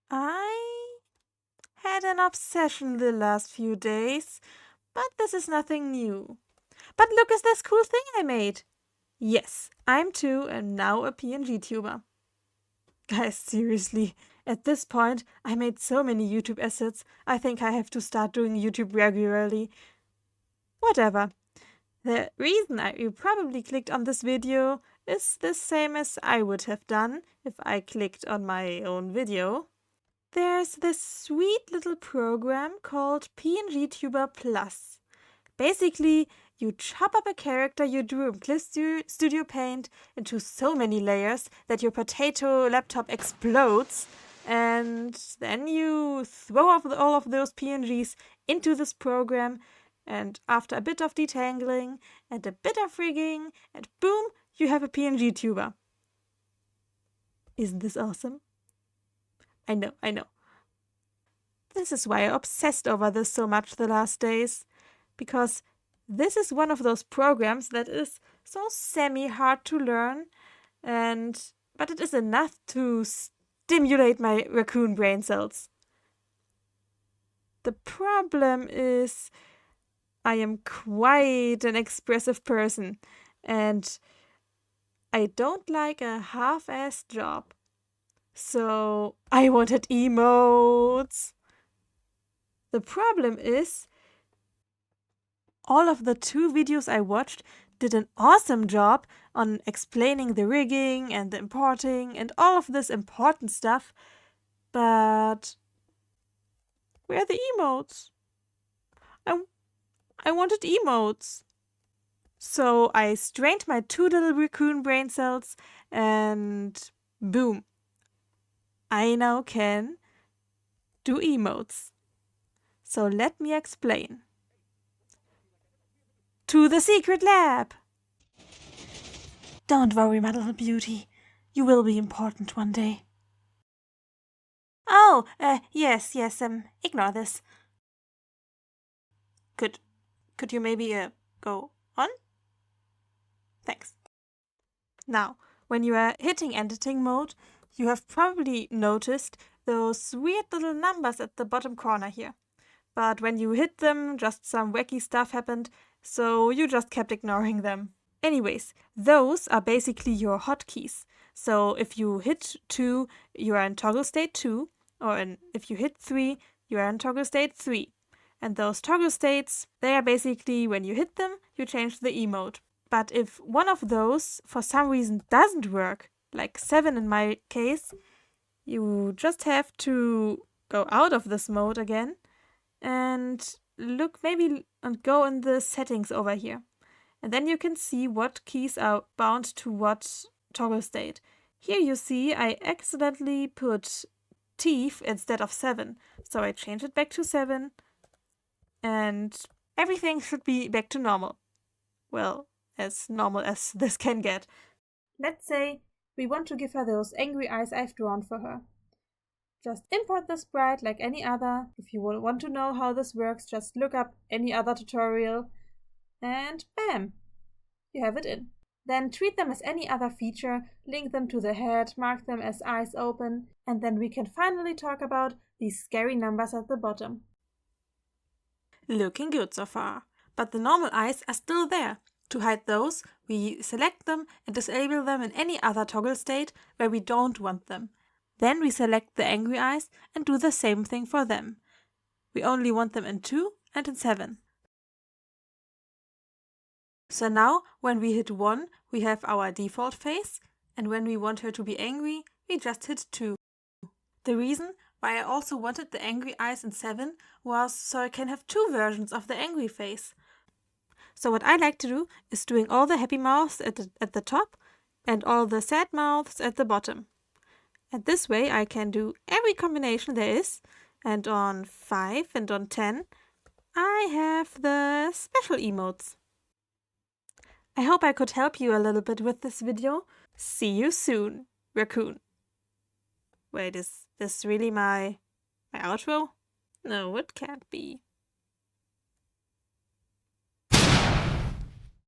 I had an obsession the last few days, but this is nothing new. But look at this cool thing I made! Yes, I'm too and now a PNGTuber. Guys, seriously, at this point I made so many YouTube assets, I think I have to start doing YouTube regularly. Whatever. The reason you probably clicked on this video is the same as I would have done if I clicked on my own video. There's this sweet little program called PNGTuber Plus. Basically, you chop up a character you drew in Clip Studio Paint into so many layers that your potato laptop explodes, and then you throw all of those PNGs into this program, and after a bit of detangling and a bit of rigging, and boom, you have a PNG tuber. Isn't this awesome? I know. This is why I obsessed over this so much the last days, because this is one of those programs that is so semi-hard to learn, but it is enough to stimulate my raccoon brain cells. The problem is I am quite an expressive person, and I don't like a half-assed job. So I wanted emotes. The problem is all of the 2 videos I watched did an awesome job on explaining the rigging and the importing and all of this important stuff, but where are the emotes? I wanted emotes. So I strained my 2 little raccoon brain cells and boom, I now can do emotes. So let me explain. To the secret lab! Don't worry, my little beauty. You will be important one day. Oh, yes, ignore this. Could you maybe, go on? Thanks. Now, when you are hitting editing mode, you have probably noticed those weird little numbers at the bottom corner here. But when you hit them, just some wacky stuff happened, so you just kept ignoring them. Anyways, those are basically your hotkeys. So if you hit 2, you are in toggle state 2, if you hit 3, you are in toggle state 3. And those toggle states, they are basically when you hit them, you change the emote. But if one of those for some reason doesn't work, like 7 in my case, you just have to go out of this mode again and go in the settings over here. And then you can see what keys are bound to what toggle state. Here you see I accidentally put teeth instead of 7, so I change it back to 7 and everything should be back to normal. Well, as normal as this can get. Let's say we want to give her those angry eyes I've drawn for her. Just import the sprite like any other. If you want to know how this works, just look up any other tutorial and bam! You have it in. Then treat them as any other feature, link them to the head, mark them as eyes open, and then we can finally talk about these scary numbers at the bottom. Looking good so far, but the normal eyes are still there. To hide those, we select them and disable them in any other toggle state where we don't want them. Then we select the angry eyes and do the same thing for them. We only want them in 2 and in 7. So now, when we hit 1, we have our default face, and when we want her to be angry, we just hit 2. The reason why I also wanted the angry eyes in 7 was so I can have 2 versions of the angry face. So what I like to do is doing all the happy mouths at the top and all the sad mouths at the bottom. And this way I can do every combination there is, and on 5 and on 10 I have the special emotes. I hope I could help you a little bit with this video. See you soon, raccoon. Wait, is this really my outro? No, it can't be.